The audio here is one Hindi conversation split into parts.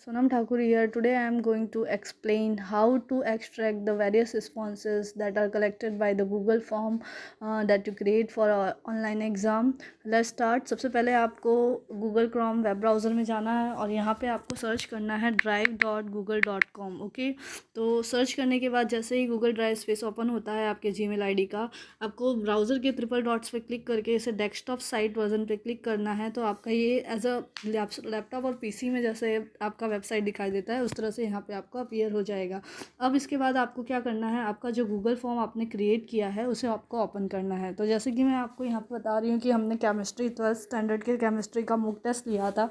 Sonam Thakur here. Today I am going to explain how to extract the various responses that are collected by the Google form that you create for a online exam. Let's start. सबसे पहले आपको Google Chrome वेब ब्राउज़र में जाना है और यहाँ पे आपको सर्च करना है drive.google.com. ओके, तो सर्च करने के बाद जैसे ही Google ड्राइव स्पेस ओपन होता है आपके Gmail ID का, आपको ब्राउज़र के ट्रिपल डॉट्स पे क्लिक करके इसे डेस्कटॉप साइट वर्जन पे क्लिक करना है। तो आपका ये एज अ लैपटॉप और पीसी में जैसे आपका वेबसाइट दिखाई देता है उस तरह से यहाँ पे आपको अपीयर हो जाएगा। अब इसके बाद आपको क्या करना है, आपका जो गूगल फॉर्म आपने क्रिएट किया है उसे आपको ओपन करना है। तो जैसे कि मैं आपको यहाँ पे बता रही हूँ कि हमने केमिस्ट्री 12th स्टैंडर्ड के केमिस्ट्री का मॉक टेस्ट लिया था।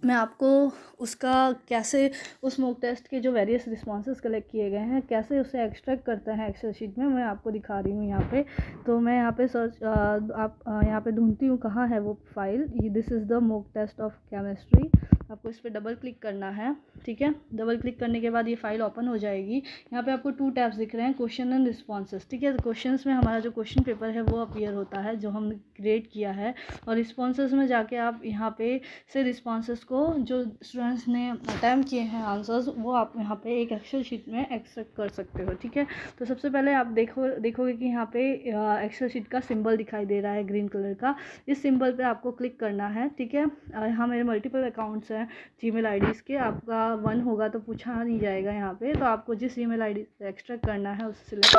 मैं आपको उसका कैसे उस मॉक टेस्ट के जो वेरियस रिस्पॉन्सेज कलेक्ट किए गए हैं कैसे उसे एक्सट्रैक्ट करते हैं एक्सेल शीट में, मैं आपको दिखा रही हूँ यहाँ पे। तो मैं यहाँ पे सर्च आप यहाँ पे ढूंढती हूँ कहाँ है वो file. This is the mock test of chemistry. आपको इस पर डबल क्लिक करना है, ठीक है। डबल क्लिक करने के बाद ये फाइल ओपन हो जाएगी। यहाँ पे आपको 2 टैब्स दिख रहे हैं, क्वेश्चन एंड रिस्पॉन्सेज, ठीक है। क्वेश्चंस में हमारा जो क्वेश्चन पेपर है वो अपीयर होता है जो हमने क्रिएट किया है, और रिस्पॉन्सेज में जाके आप यहाँ पे से रिस्पॉन्सेज को जो स्टूडेंट्स ने अटैम्प्ट किए हैं आंसर्स वो आप यहाँ पे एक एक्सेल शीट में एक्सट्रैक्ट कर सकते हो, ठीक है। तो सबसे पहले आप देखोगे कि यहाँ पे एक्सेल शीट का सिंबल दिखाई दे रहा है ग्रीन कलर का। इस सिंबल पे आपको क्लिक करना है, ठीक है। यहाँ मेरे मल्टीपल अकाउंट्स हैं जीमेल आईडीज़ के, आपका 1 होगा तो पूछा नहीं जाएगा यहाँ पे। तो आपको जिस जीमेल आईडी से एक्सट्रैक्ट करना है उसे सिलेक्ट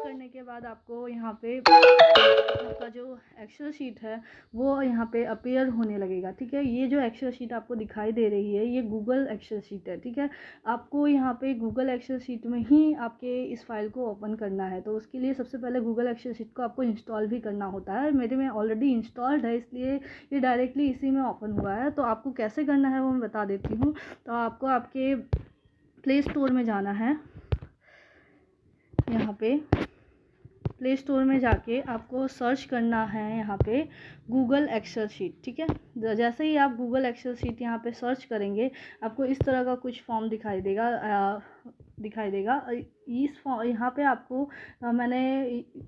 करने के बाद आपको यहाँ पे आपका जो एक्सेल शीट है वो यहाँ पे अपीयर होने लगेगा, ठीक है। ये जो एक्सेल शीट आपको दिखाई दे रही है ये गूगल एक्सेल शीट है, ठीक है। आपको यहाँ पे गूगल एक्सेल शीट में ही आपके इस फाइल को ओपन करना है। तो उसके लिए सबसे पहले गूगल एक्सेल शीट को आपको इंस्टॉल भी करना होता है। मेरे में ऑलरेडी इंस्टॉल्ड है इसलिए ये डायरेक्टली इसी में ओपन हुआ है। तो आपको कैसे करना है वो मैं बता देती हूँ। तो आपको आपके प्ले स्टोर में जाना है। यहाँ पे प्ले स्टोर में जाके आपको सर्च करना है यहाँ पे गूगल एक्सेल शीट, ठीक है। जैसे ही आप गूगल एक्सेल शीट यहाँ पे सर्च करेंगे आपको इस तरह का कुछ फॉर्म दिखाई देगा। इस फॉर्म यहाँ पे आपको मैंने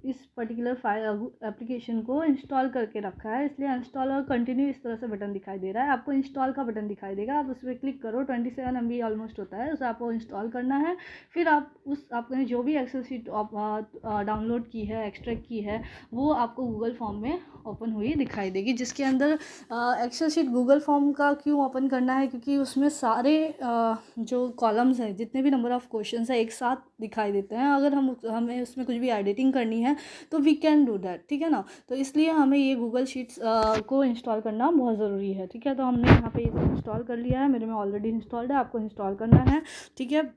इस पर्टिकुलर फाइल एप्लीकेशन को इंस्टॉल करके रखा है इसलिए इंस्टॉल और कंटिन्यू इस तरह से बटन दिखाई दे रहा है। आपको इंस्टॉल का बटन दिखाई देगा, आप उस पर क्लिक करो। 27 MB ऑलमोस्ट होता है, उसे आपको इंस्टॉल करना है। फिर आपने जो भी एक्सेल शीट डाउनलोड की है एक्सट्रैक्ट की है वो आपको गूगल फॉर्म में ओपन हुई दिखाई देगी। जिसके अंदर एक्सेल शीट गूगल फॉर्म का क्यों ओपन करना है, क्योंकि उसमें सारे जो कॉलम्स हैं जितने भी नंबर ऑफ़ क्वेश्चंस हैं एक साथ दिखाई देते हैं। अगर हमें उसमें कुछ भी एडिटिंग करनी है तो वी कैन डू दैट, ठीक है ना। तो इसलिए हमें ये गूगल शीट्स को इंस्टॉल करना बहुत ज़रूरी है, ठीक है। तो हमने यहाँ पे इसे इंस्टॉल कर लिया है, मेरे में ऑलरेडी इंस्टॉल्ड है, आपको इंस्टॉल करना है, ठीक है।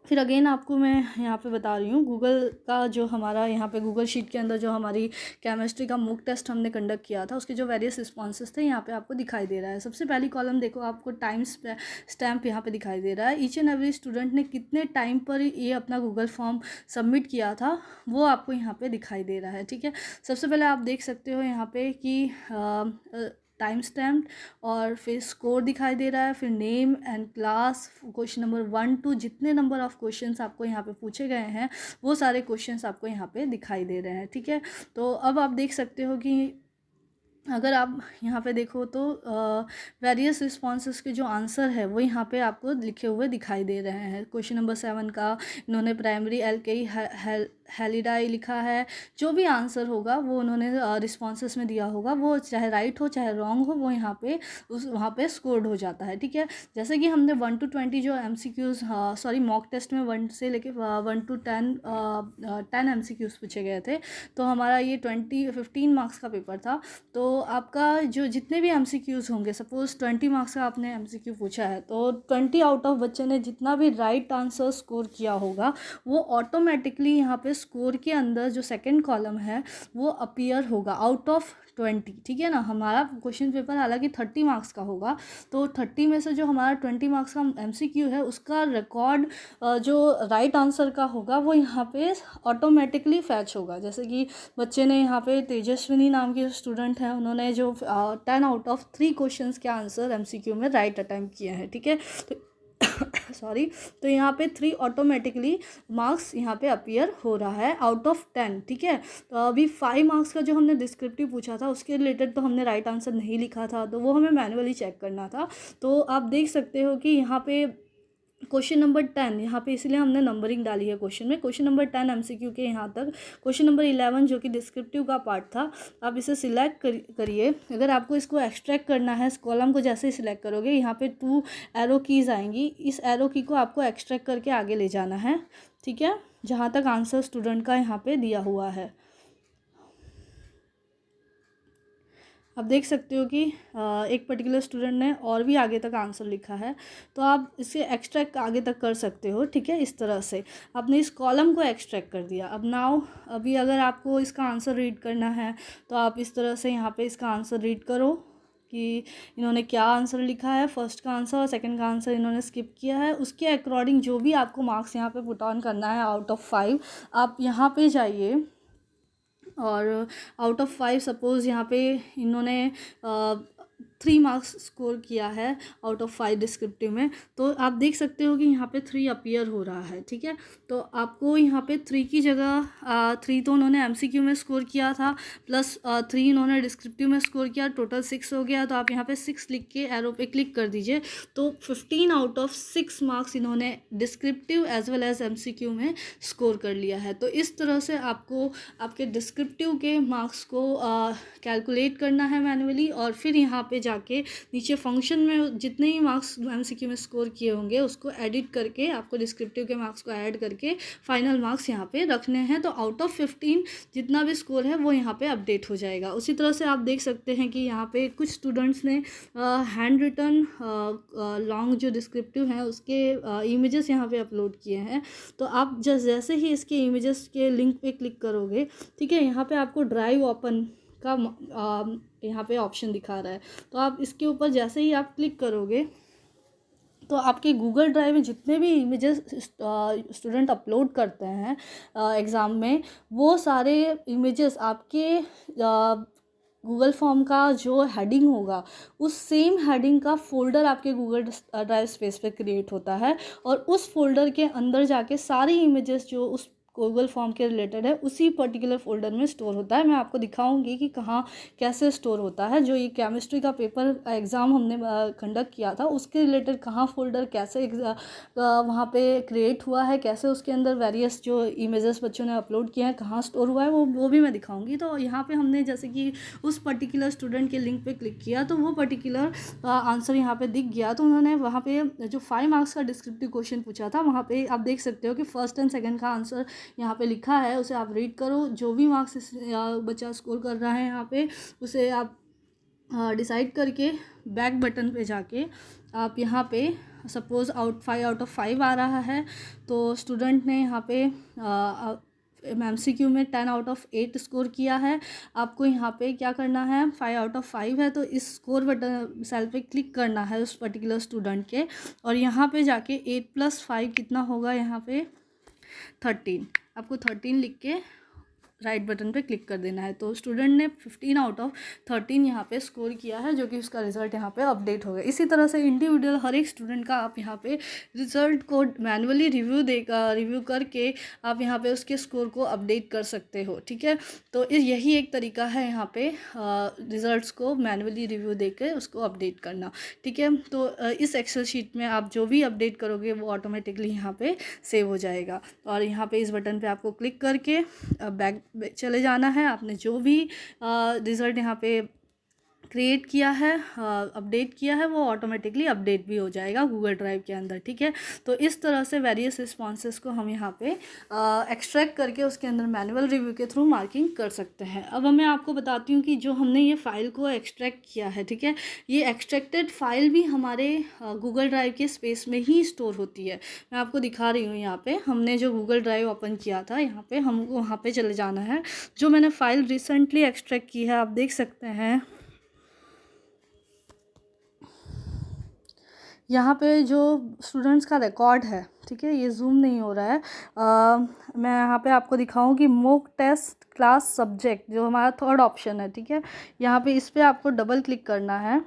फिर अगेन आपको मैं यहाँ पे बता रही हूँ गूगल का जो हमारा यहाँ पे गूगल शीट के अंदर जो हमारी केमिस्ट्री का मॉक टेस्ट हमने कंडक्ट किया था उसके जो वेरियस रिस्पॉन्सेज थे यहाँ पे आपको दिखाई दे रहा है। सबसे पहली कॉलम देखो, आपको टाइम स्टैम्प यहाँ पे दिखाई दे रहा है। ईच एंड एवरी स्टूडेंट ने कितने टाइम पर ये अपना गूगल फॉर्म सबमिट किया था वो आपको यहाँ पे दिखाई दे रहा है, ठीक है। सबसे पहले आप देख सकते हो यहाँ पे कि टाइम स्टैम्प और फिर स्कोर दिखाई दे रहा है, फिर name and class, question number 1 to जितने नंबर ऑफ़ क्वेश्चंस आपको यहाँ पे पूछे गए हैं वो सारे क्वेश्चंस आपको यहाँ पे दिखाई दे रहे हैं, ठीक है। तो अब आप देख सकते हो कि अगर आप यहाँ पे देखो तो वेरियस रिस्पॉन्सेस के जो आंसर है वो यहाँ पे आपको लिखे हुए दिखाई दे रहे हैं। क्वेश्चन नंबर 7 का इन्होंने प्राइमरी एल्केई हेलिडाई लिखा है। जो भी आंसर होगा वो उन्होंने रिस्पॉन्सेस में दिया होगा, वो चाहे राइट हो चाहे रॉन्ग हो वो यहाँ पे वहाँ पे स्कोर्ड हो जाता है, ठीक है। जैसे कि हमने 1 to 20 जो MCQs मॉक टेस्ट में 1 से लेके 1 to 10 MCQs पूछे गए थे। तो हमारा ये 15 मार्क्स का पेपर था। तो आपका जो जितने भी MCQs होंगे, सपोज़ 20 मार्क्स का आपने MCQ पूछा है तो 20 आउट ऑफ बच्चे ने जितना भी राइट आंसर स्कोर किया होगा वो ऑटोमेटिकली यहाँ पे स्कोर के अंदर जो सेकंड कॉलम है वो अपीयर होगा आउट ऑफ 20, ठीक है ना। हमारा क्वेश्चन पेपर हालांकि 30 मार्क्स का होगा तो 30 में से जो हमारा 20 मार्क्स का MCQ है उसका रिकॉर्ड जो राइट आंसर का होगा वो यहाँ पे ऑटोमेटिकली फैच होगा। जैसे कि बच्चे ने यहाँ पे तेजस्विनी नाम की स्टूडेंट है, उन्होंने जो 10 आउट ऑफ 3 क्वेश्चंस के आंसर MCQ में राइट अटेम्प्ट किए हैं, ठीक है। तो सॉरी। तो यहाँ पे 3 ऑटोमेटिकली मार्क्स यहाँ पे अपीयर हो रहा है आउट ऑफ 10, ठीक है। तो अभी 5 मार्क्स का जो हमने डिस्क्रिप्टिव पूछा था उसके रिलेटेड तो हमने राइट आंसर नहीं लिखा था, तो वो हमें मैनुअली चेक करना था। तो आप देख सकते हो कि यहाँ पे क्वेश्चन नंबर 10 यहाँ पे इसलिए हमने नंबरिंग डाली है क्वेश्चन में। क्वेश्चन नंबर 10 MCQ के यहाँ तक। क्वेश्चन नंबर 11 जो कि डिस्क्रिप्टिव का पार्ट था, आप इसे सिलेक्ट करिए। अगर आपको इसको एक्सट्रैक्ट करना है, इस कॉलम को जैसे ही सिलेक्ट करोगे यहाँ पे 2 एरो कीज़ आएंगी, इस एरो की को आपको एक्सट्रैक्ट करके आगे ले जाना है, ठीक है, जहाँ तक आंसर स्टूडेंट का यहाँ पे दिया हुआ है। आप देख सकते हो कि एक पर्टिकुलर स्टूडेंट ने और भी आगे तक आंसर लिखा है, तो आप इसे एक्सट्रैक्ट आगे तक कर सकते हो, ठीक है। इस तरह से आपने इस कॉलम को एक्सट्रैक्ट कर दिया। अब अभी अगर आपको इसका आंसर रीड करना है तो आप इस तरह से यहाँ पे इसका आंसर रीड करो कि इन्होंने क्या आंसर लिखा है, फर्स्ट का आंसर और सेकंड का आंसर इन्होंने स्किप किया है। उसके अकॉर्डिंग जो भी आपको मार्क्स यहाँ पे पुट ऑन करना है आउट ऑफ 5, आप यहाँ पे जाइए और आउट ऑफ 5 सपोज़ यहाँ पे इन्होंने 3 मार्क्स स्कोर किया है आउट ऑफ 5 डिस्क्रिप्टिव में, तो आप देख सकते हो कि यहाँ पे 3 अपीयर हो रहा है, ठीक है। तो आपको यहाँ पे 3 की जगह 3 तो उन्होंने MCQ में स्कोर किया था, प्लस 3 इन्होंने डिस्क्रिप्टिव में स्कोर किया, टोटल 6 हो गया। तो आप यहाँ पे 6 लिख के एरो पे क्लिक कर दीजिए। तो 15 आउट ऑफ 6 मार्क्स इन्होंने descriptive as well as MCQ में स्कोर कर लिया है। तो इस तरह से आपको आपके डिस्क्रिप्टिव के मार्क्स को कैलकुलेट करना है मैनुअली, और फिर यहाँ पे जाके नीचे फंक्शन में जितने ही मार्क्स MCQ में स्कोर किए होंगे उसको एडिट करके आपको डिस्क्रिप्टिव के मार्क्स को ऐड करके फाइनल मार्क्स यहाँ पे रखने हैं। तो आउट ऑफ 15 जितना भी स्कोर है वो यहाँ पे अपडेट हो जाएगा। उसी तरह से आप देख सकते हैं कि यहाँ पे कुछ स्टूडेंट्स ने हैंड रिटन लॉन्ग जो डिस्क्रिप्टिव हैं उसके इमेजेस यहाँ पे अपलोड किए हैं। तो आप जैसे ही इसके इमेजेस के लिंक पे क्लिक करोगे, ठीक है, यहाँ पे आपको ड्राइव ओपन का यहाँ पे ऑप्शन दिखा रहा है। तो आप इसके ऊपर जैसे ही आप क्लिक करोगे तो आपके गूगल ड्राइव में जितने भी इमेजेस स्टूडेंट अपलोड करते हैं एग्ज़ाम में, वो सारे इमेजेस आपके गूगल फॉर्म का जो हेडिंग होगा उस सेम हेडिंग का फ़ोल्डर आपके गूगल ड्राइव स्पेस पे क्रिएट होता है, और उस फोल्डर के अंदर जाके सारी इमेजेस जो उस गूगल फॉर्म के रिलेटेड है उसी पर्टिकुलर फोल्डर में स्टोर होता है। मैं आपको दिखाऊंगी कि कहाँ कैसे स्टोर होता है। जो ये केमिस्ट्री का पेपर एग्ज़ाम हमने कंडक्ट किया था उसके रिलेटेड कहाँ फोल्डर कैसे वहाँ पे क्रिएट हुआ है, कैसे उसके अंदर वेरियस जो इमेजेस बच्चों ने अपलोड किए हैं कहाँ स्टोर हुआ है, वो भी मैं दिखाऊंगी। तो यहाँ पे हमने जैसे कि उस पर्टिकुलर स्टूडेंट के लिंक पे क्लिक किया तो वो पर्टिकुलर आंसर यहाँ पे दिख गया। तो उन्होंने वहाँ पे जो 5 मार्क्स का डिस्क्रिप्टिव क्वेश्चन पूछा था वहाँ पे आप देख सकते हो कि फर्स्ट एंड सेकंड का आंसर यहाँ पे लिखा है, उसे आप रीड करो। जो भी मार्क्स बच्चा स्कोर कर रहा है यहाँ पे उसे आप डिसाइड करके बैक बटन पे जाके आप यहाँ पे सपोज़ 5 आउट ऑफ 5 आ रहा है तो स्टूडेंट ने यहाँ पे MCQ में 10 आउट ऑफ 8 स्कोर किया है। आपको यहाँ पे क्या करना है, 5 आउट ऑफ 5 है तो इस स्कोर बटन सेल पे क्लिक करना है उस पर्टिकुलर स्टूडेंट के, और यहाँ पे जाके 8 + 5 कितना होगा, यहाँ पे 13, आपको 13 लिख के राइट बटन पे क्लिक कर देना है। तो स्टूडेंट ने 15 आउट ऑफ 13 यहाँ पे स्कोर किया है, जो कि उसका रिज़ल्ट यहाँ पे अपडेट हो गया। इसी तरह से इंडिविजुअल हर एक स्टूडेंट का आप यहाँ पे रिज़ल्ट को मैनुअली रिव्यू करके आप यहाँ पे उसके स्कोर को अपडेट कर सकते हो, ठीक है। तो यही एक तरीका है यहाँ पे रिज़ल्ट को मैनुअली रिव्यू देकर उसको अपडेट करना, ठीक है। तो इस एक्सेल शीट में आप जो भी अपडेट करोगे वो ऑटोमेटिकली यहाँ पे सेव हो जाएगा, और यहाँ पे इस बटन पे आपको क्लिक करके बैक चले जाना है। आपने जो भी रिज़ल्ट यहाँ पे क्रिएट किया है, अपडेट किया है, वो ऑटोमेटिकली अपडेट भी हो जाएगा गूगल ड्राइव के अंदर, ठीक है। तो इस तरह से वेरियस रिस्पॉन्सेस को हम यहाँ पे एक्सट्रैक्ट करके उसके अंदर मैनुअल रिव्यू के थ्रू मार्किंग कर सकते हैं। अब मैं आपको बताती हूँ कि जो हमने ये फ़ाइल को एक्सट्रैक्ट किया है, ठीक है, ये एक्सट्रैक्टेड फ़ाइल भी हमारे गूगल ड्राइव के स्पेस में ही स्टोर होती है। मैं आपको दिखा रही हूँ यहाँ पे हमने जो गूगल ड्राइव ओपन किया था, यहाँ पे हमको वहाँ पे चले जाना है। जो मैंने फ़ाइल रिसेंटली एक्सट्रैक्ट की है आप देख सकते हैं यहाँ पे जो स्टूडेंट्स का रिकॉर्ड है, ठीक है, ये जूम नहीं हो रहा है। मैं यहाँ पे आपको दिखाऊं कि मॉक टेस्ट क्लास सब्जेक्ट जो हमारा थर्ड ऑप्शन है, ठीक है, यहाँ पे इस पर आपको डबल क्लिक करना है,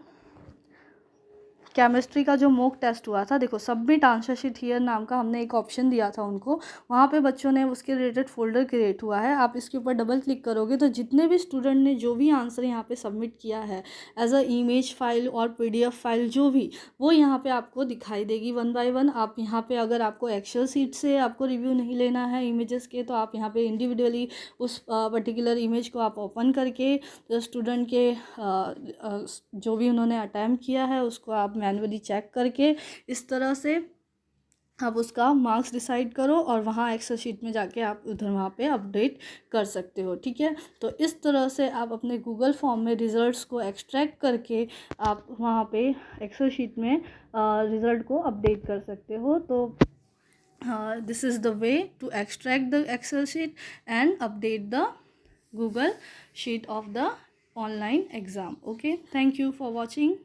केमिस्ट्री का जो मॉक टेस्ट हुआ था, देखो सबमिट आंसर शीट हियर नाम का हमने एक ऑप्शन दिया था उनको, वहाँ पे बच्चों ने उसके रिलेटेड फोल्डर क्रिएट हुआ है। आप इसके ऊपर डबल क्लिक करोगे तो जितने भी स्टूडेंट ने जो भी आंसर यहाँ पे सबमिट किया है एज अ इमेज फाइल और PDF फाइल जो भी, वो यहाँ पे आपको दिखाई देगी वन बाय वन। आप यहाँ पे अगर आपको एक्सेल सीट से आपको रिव्यू नहीं लेना है इमेजेस के, तो आप यहाँ पे इंडिविजुअली उस पर्टिकुलर इमेज को आप ओपन करके जो स्टूडेंट के जो भी उन्होंने अटैम्प्ट किया है उसको आप मैन्युअली चेक करके इस तरह से आप उसका मार्क्स डिसाइड करो और वहाँ एक्सेल शीट में जाके आप उधर वहाँ पे अपडेट कर सकते हो। ठीक है, तो इस तरह से आप अपने गूगल फॉर्म में रिज़ल्ट्स को एक्सट्रैक्ट करके आप वहाँ पे एक्सेल शीट में रिज़ल्ट को अपडेट कर सकते हो। तो this is the way to extract the Excel sheet and update the Google sheet of the online exam. Okay, thank you for watching.